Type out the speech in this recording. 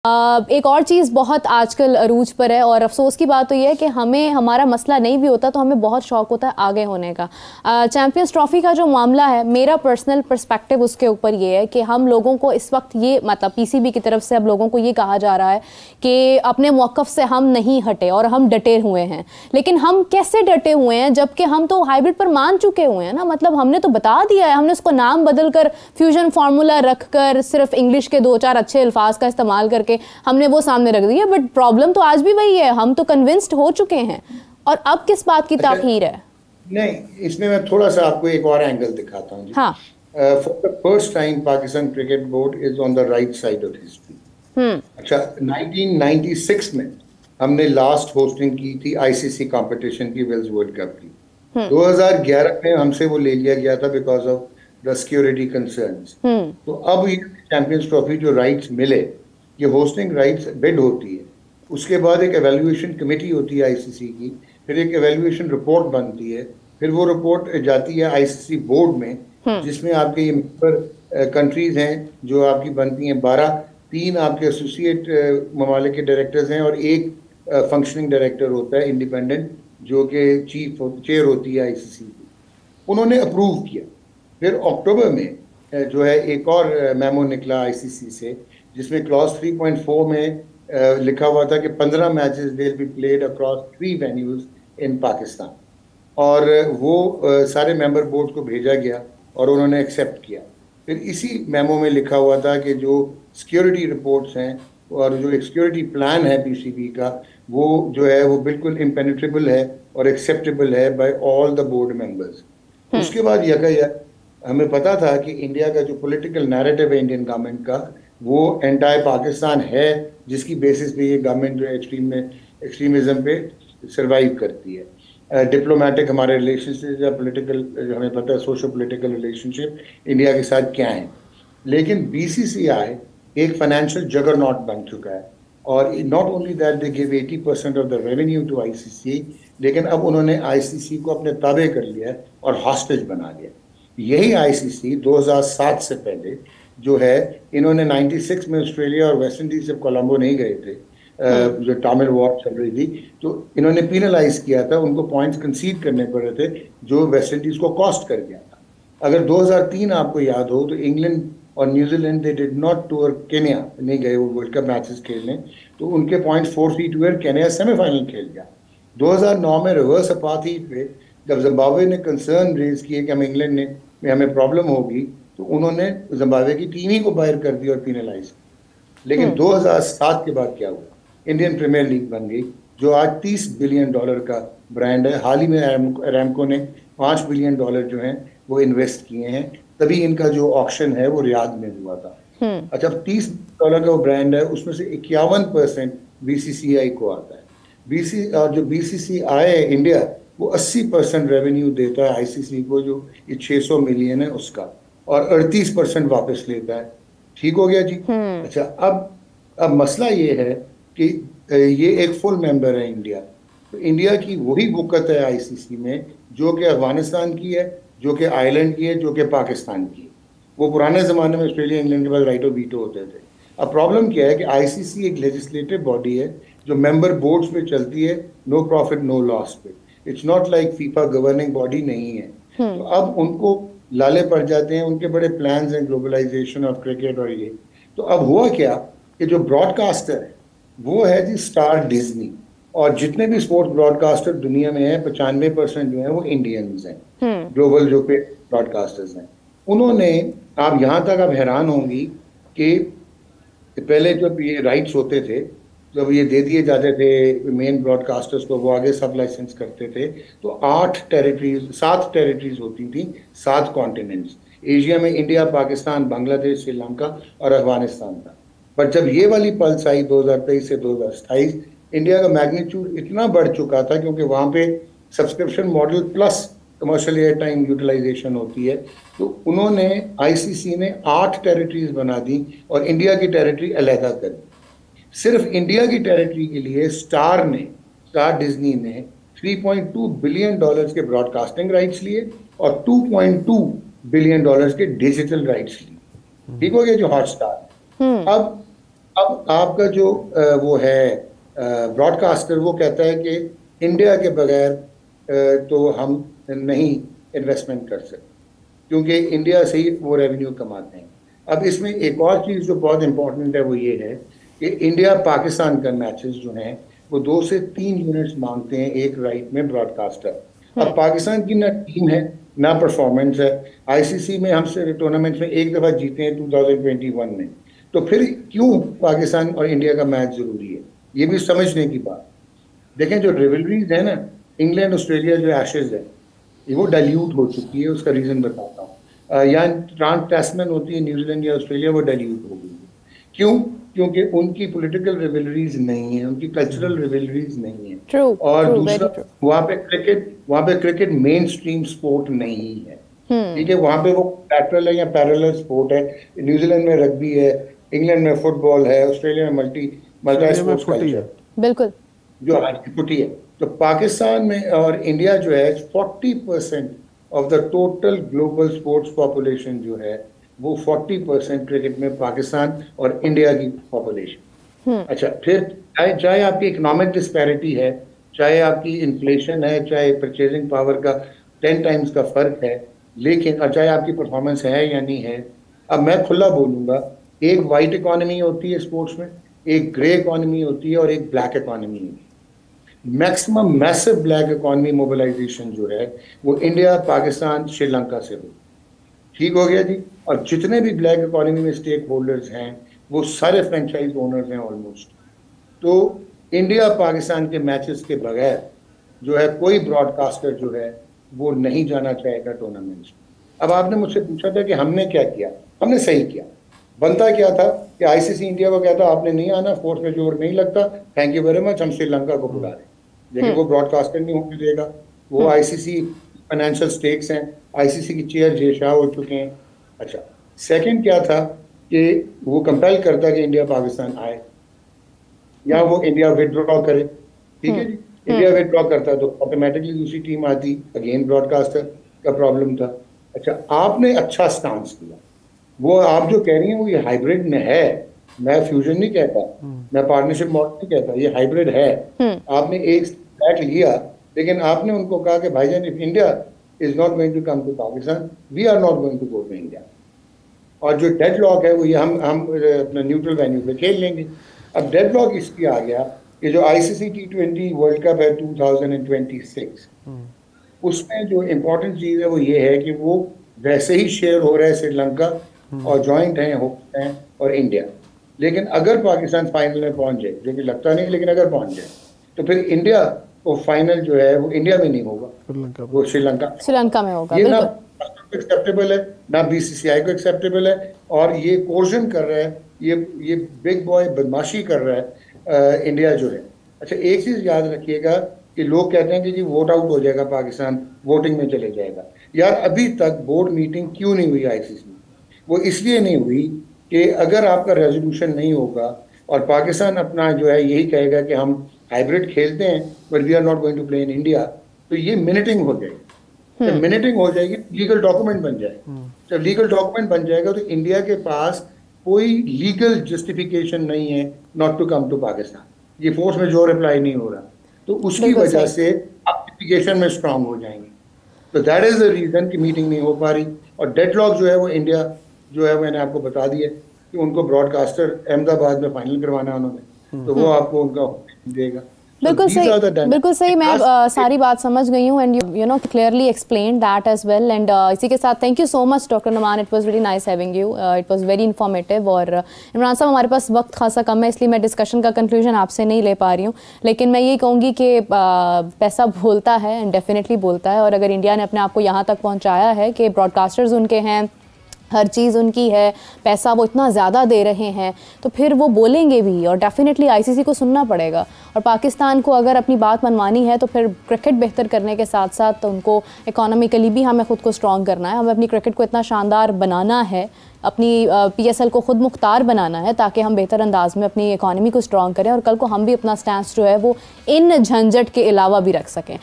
एक और चीज़ बहुत आजकल अरूज पर है और अफसोस की बात तो ये है कि हमें हमारा मसला नहीं भी होता तो हमें बहुत शौक होता है आगे होने का। चैंपियंस ट्रॉफी का जो मामला है, मेरा पर्सनल पर्सपेक्टिव उसके ऊपर ये है कि हम लोगों को इस वक्त ये मतलब पीसीबी की तरफ से अब लोगों को ये कहा जा रहा है कि अपने मौक़िफ़ से हम नहीं हटे और हम डटे हुए हैं। लेकिन हम कैसे डटे हुए हैं जबकि हम तो हाइब्रिड पर मान चुके हुए हैं ना। मतलब हमने तो बता दिया है, हमने उसको नाम बदल कर फ्यूजन फार्मूला रख कर सिर्फ इंग्लिश के 2-4 अच्छे अल्फाज का इस्तेमाल करके हमने वो सामने रख दिया, बट प्रॉब्लम तो आज भी वही है। हम तो कन्विंस्ड हो चुके हैं और अब किस बात की ताखीर है? नहीं, इसमें मैं थोड़ा सा आपको एक और एंगल दिखाता हूँ। हाँ। For the first time Pakistan cricket board is on the right side of history. अच्छा, 1996 में हमने लास्ट होस्टिंग की थी आईसीसी कंपटीशन की, वेल्स वर्ल्ड कप की। 2011 में हमसे वो ले लिया गया था because of the security concerns. तो अब ये चैंपियंस ट्रॉफी जो राइट्स मिले, ये होस्टिंग राइट्स बिड होती है, उसके बाद एक एवेल्युएशन कमेटी होती है आईसीसी की, फिर एक एवेल्युएशन रिपोर्ट बनती है, फिर वो रिपोर्ट जाती है आईसीसी बोर्ड में, जिसमें आपके ये मेंबर कंट्रीज हैं जो आपकी बनती हैं 12, 3 आपके एसोसिएट ममालिक के डायरेक्टर्स हैं और एक फंक्शनिंग डायरेक्टर होता है इंडिपेंडेंट, जो कि चेयर होती है आईसीसी की। उन्होंने अप्रूव किया। फिर अक्टूबर में जो है एक और मेमो निकला आईसीसी से, जिसमें क्लॉज 3.4 में लिखा हुआ था कि 15 matches will be played across 3 venues in Pakistan, और वो सारे मेंबर बोर्ड को भेजा गया और उन्होंने एक्सेप्ट किया। फिर इसी मेमो में लिखा हुआ था कि जो सिक्योरिटी रिपोर्ट्स हैं और जो एक सिक्योरिटी प्लान है पीसीबी का, वो जो है वो बिल्कुल इम्पेनेट्रेबल है और एक्सेप्टेबल है by all the board members. उसके बाद यकायक हमें पता था कि इंडिया का जो पॉलिटिकल नैरेटिव है इंडियन गवर्नमेंट का, वो एंटायर पाकिस्तान है, जिसकी बेसिस पे ये गवर्नमेंट जो एक्सट्रीमिज्म पे सर्वाइव करती है। डिप्लोमेटिक हमारे रिलेशनशिप या पॉलिटिकल, हमें पता है सोशो पॉलिटिकल रिलेशनशिप इंडिया के साथ क्या है। लेकिन बीसीसीआई एक फाइनेंशियल जगरनॉट बन चुका है, और not only that they give 80% of the revenue to ICC, लेकिन अब उन्होंने आईसीसी को अपने ताबे कर लिया है और हॉस्टेज बना लिया। यही आईसीसी 2007 से पहले जो है, इन्होंने 96 में ऑस्ट्रेलिया और वेस्ट इंडीज जब कोलंबो नहीं गए थे, जो तमिल वॉर चल रही थी, तो इन्होंने पिनलाइज किया था, उनको पॉइंट्स कंसीड करने पड़े थे, जो वेस्ट इंडीज को कॉस्ट कर गया था। अगर 2003 आपको याद हो तो इंग्लैंड और New Zealand they did not tour Kenya, नहीं गए वो वर्ल्ड कप मैचेस खेलने, तो उनके पॉइंट्स फोरफीट हुए, केन्या सेमीफाइनल खेल गया। 2009 में रिवर्स अपार्थाइड पे जब जिम्बाब्वे ने कंसर्न रेज किए कि हम इंग्लैंड में हमें प्रॉब्लम होगी, तो उन्होंने जिम्बाब्वे की टीम ही को बाहर कर दिया और पिनलाइज। लेकिन 2007 के बाद क्या हुआ? इंडियन प्रीमियर लीग बन गई, जो आज $30 बिलियन का ब्रांड है। हाल ही में अरामको ने $5 बिलियन जो हैं वो इन्वेस्ट किए हैं, तभी इनका जो ऑक्शन है वो रियाद में हुआ था। अच्छा, $30 बिलियन का वो ब्रांड है, उसमें से 51% बीसीसीआई को आता है। और जो बीसीसीआई है इंडिया, वो 80% रेवेन्यू देता है आईसीसी को, जो ये 600 मिलियन है उसका, और 38% वापस लेता है। ठीक हो गया जी। अच्छा, अब मसला ये है कि ये एक फुल मेंबर है इंडिया, तो इंडिया की वही वक़्त है आईसीसी में जो कि अफगानिस्तान की है, जो कि आयरलैंड की है, जो कि पाकिस्तान की है। वो पुराने ज़माने में ऑस्ट्रेलिया इंग्लैंड के पास राइट ऑफ वीटो होते थे। अब प्रॉब्लम क्या है कि आईसीसी एक लेजिस्लेटिव बॉडी है जो मेंबर बोर्ड्स पे चलती है, नो प्रॉफिट नो लॉस पे। It's not like FIFA governing body नहीं है। तो अब उनको लाले पड़ जाते हैं, उनके बड़े प्लान्स हैं ग्लोबलाइजेशन ऑफ क्रिकेट और ये। तो अब हुआ क्या कि जो ब्रॉडकास्टर है वो है जी स्टार डिज्नी, और जितने भी स्पोर्ट्स ब्रॉडकास्टर दुनिया में है 95% जो है वो इंडियंस हैं, ग्लोबल जो पे ब्रॉडकास्टर्स हैं। उन्होंने, आप यहाँ तक आप हैरान होंगी कि पहले जब ये राइट्स होते थे, जब ये दे दिए जाते थे मेन ब्रॉडकास्टर्स को, वो आगे सब लाइसेंस करते थे, तो 7 टेरिटरीज होती थी, 7 कॉन्टिनेंट्स। एशिया में इंडिया, पाकिस्तान, बांग्लादेश, श्रीलंका और अफगानिस्तान था। पर जब ये वाली पल्स आई 2023 से 2027, इंडिया का मैग्नीट्यूड इतना बढ़ चुका था, क्योंकि वहाँ पे subscription model plus commercial air time utilization होती है, तो उन्होंने आईसीसी ने 8 टेरिटरीज बना दी और इंडिया की टेरिटरी अलहदा कर दी। सिर्फ इंडिया की टेरिटरी के लिए स्टार डिज्नी ने $3.2 बिलियन के ब्रॉडकास्टिंग राइट्स लिए और $2.2 बिलियन के डिजिटल राइट्स लिए। ठीक हो गया जो हॉटस्टार। अब अब आपका जो वो है ब्रॉडकास्टर, वो कहता है कि इंडिया के बगैर तो हम नहीं इन्वेस्टमेंट कर सकते, क्योंकि इंडिया से ही वो रेवेन्यू कमाते हैं। अब इसमें एक और चीज़ जो बहुत इंपॉर्टेंट है वो ये है कि इंडिया पाकिस्तान का मैचेस जो हैं वो 2 से 3 यूनिट्स मांगते हैं एक राइट में ब्रॉडकास्टर। अब पाकिस्तान की ना टीम है ना परफॉर्मेंस है। आईसीसी में हमसे टूर्नामेंट्स में एक दफ़ा जीते हैं 2021 में, तो फिर क्यों पाकिस्तान और इंडिया का मैच ज़रूरी है, ये भी समझने की बात। देखें जो रिवलरीज है ना, इंग्लैंड ऑस्ट्रेलिया जो एशेज है वो डाइल्यूट हो चुकी है। उसका रीज़न बताता हूँ। यहाँ ट्रांस टेस्टमैन होती है न्यूजीलैंड या ऑस्ट्रेलिया, वो डाइल्यूट हो गई है। क्यों? क्योंकि उनकी पॉलिटिकल रिवलरीज नहीं है, उनकी कल्चरल रिवलरीज नहीं है। और दूसरा, वहाँ पे क्रिकेट मेन स्ट्रीम स्पोर्ट नहीं है। ठीक है, वहाँ पे वो लैटरल है या पैरेलल स्पोर्ट है। न्यूजीलैंड में रग्बी है, इंग्लैंड में फुटबॉल है, ऑस्ट्रेलिया में मल्टी स्पोर्ट्स कल्चर, बिल्कुल जो फुटी है। तो पाकिस्तान में और इंडिया जो है 40% of the total global sports population जो है वो 40% क्रिकेट में पाकिस्तान और इंडिया की पॉपुलेशन। अच्छा, फिर चाहे आपकी इकोनॉमिक डिस्पैरिटी है, चाहे आपकी इन्फ्लेशन है, चाहे परचेजिंग पावर का 10 टाइम्स का फर्क है, लेकिन चाहे आपकी परफॉर्मेंस है या नहीं है। अब मैं खुला बोलूंगा, एक वाइट इकोनॉमी होती है स्पोर्ट्स में, एक ग्रे इकोनॉमी होती है और एक ब्लैक इकोनॉमी होती है। Maximum massive black economy mobilization जो है वो इंडिया, पाकिस्तान, श्रीलंका से हो। ठीक हो गया जी। और जितने भी ब्लैक इकोनॉमी में स्टेक होल्डर्स हैं वो सारे फ्रेंचाइज ओनर्स हैं ऑलमोस्ट। तो इंडिया पाकिस्तान के मैचेस के बगैर जो है कोई ब्रॉडकास्टर जो है वो नहीं जाना चाहेगा टूर्नामेंट्स। अब आपने मुझसे पूछा था कि हमने क्या किया। हमने सही किया। बनता क्या था कि आईसीसी इंडिया को कहता आपने नहीं आना, फोर्स में जोर नहीं लगता, थैंक यू वेरी मच, हम श्रीलंका को बुला रहे हैं। लेकिन वो ब्रॉडकास्टर नहीं होने देगा। वो आईसीसी फाइनेंशियल स्टेक्स हैं, आईसीसी की चेयर जे शाह हो चुके हैं। अच्छा, सेकंड क्या था कि वो कंपेल करता कि इंडिया पाकिस्तान आए या वो इंडिया विदड्रॉ करे। ठीक है जी, इंडिया विदड्रॉ करता तो ऑटोमेटिकली दूसरी टीम आती, अगेन ब्रॉडकास्टर का प्रॉब्लम था। अच्छा, आपने अच्छा स्टांस किया। वो आप जो कह रही हैं वो ये हाइब्रिड में है, मैं फ्यूजन नहीं कहता, मैं पार्टनरशिप मॉडल नहीं कहता, ये हाइब्रिड है। आपने एक स्टैक लिया, लेकिन आपने उनको कहा कि भाईजान if India is not going to come to Pakistan, we are not going to go to India. और जो डेडलॉक है वो ये हम अपना न्यूट्रल वेन्यू पे खेल लेंगे। अब डेडलॉक इसकी आ गया कि जो आईसीसी T20 वर्ल्ड कप है 2026, उसमें जो इम्पोर्टेंट चीज़ है वो ये है कि वो वैसे ही शेयर हो रहा है श्रीलंका और जॉइंट हैं और इंडिया। लेकिन अगर पाकिस्तान फाइनल में पहुंच जाए, जो कि लगता नहीं, लेकिन अगर पहुंच जाए तो फिर इंडिया वो फाइनल जो है वो इंडिया में नहीं होगा, वो श्रीलंका में होगा। ये ना एक्सेप्टेबल है ना बीसीसीआई को एक्सेप्टेबल है। और ये कोर्जन कर रहा है, ये बिग बॉय बदमाशी कर रहा है इंडिया जो है। अच्छा, एक चीज़ याद रखिएगा कि लोग कहते हैं कि जी वोट आउट हो जाएगा पाकिस्तान, वोटिंग में चले जाएगा। यार अभी तक बोर्ड मीटिंग क्यों नहीं हुई आईसीसी में? वो इसलिए नहीं हुई कि अगर आपका रेजोल्यूशन नहीं होगा और पाकिस्तान अपना जो है यही कहेगा कि हम हाइब्रिड खेलते हैं but we are not going to play in India, तो ये मिनटिंग हो जाएगी। जब मिनटिंग हो जाएगी लीगल डॉक्यूमेंट बन जाएगा। जब लीगल डॉक्यूमेंट बन जाएगा तो इंडिया के पास कोई लीगल जस्टिफिकेशन नहीं है not to come to Pakistan. ये फोर्स में जो रिप्लाई नहीं हो रहा, तो उसकी वजह से एप्लीकेशन में स्ट्रांग हो जाएंगे। तो दैट इज द रीजन कि मीटिंग नहीं हो पा रही। और डेडलॉक जो है वो इंडिया जो है, मैंने आपको बता दिया कि उनको ब्रॉडकास्टर अहमदाबाद में फाइनल करवाना है उन्होंने, तो वो आपको उनका देगा। बिल्कुल सही। मैं सारी बात समझ गई हूँ and you know clearly explain that as well. And इसी के साथ thank you so much doctor Numan, it was really nice having you, it was very informative. और इमरान साहब, हमारे पास वक्त खासा कम है, इसलिए मैं डिस्कशन का कंक्लूजन आपसे नहीं ले पा रही हूँ, लेकिन मैं ये कहूँगी कि पैसा बोलता है एंड डेफिनेटली बोलता है। और अगर इंडिया ने अपने आप को यहाँ तक पहुँचाया है कि ब्रॉडकास्टर्स उनके हैं, हर चीज़ उनकी है, पैसा वो इतना ज़्यादा दे रहे हैं, तो फिर वो बोलेंगे भी और डेफिनेटली आईसीसी को सुनना पड़ेगा। और पाकिस्तान को अगर अपनी बात मनवानी है तो फिर क्रिकेट बेहतर करने के साथ साथ तो उनको इकोनॉमिकली भी हमें ख़ुद को स्ट्रॉन्ग करना है। हमें अपनी क्रिकेट को इतना शानदार बनाना है, अपनी पीएसएल को खुद मुख्तार बनाना है, ताकि हम बेहतर अंदाज में अपनी इकोनॉमी को स्ट्रॉन्ग करें और कल को हम भी अपना स्टैंस जो है वो इन झंझट के अलावा भी रख सकें।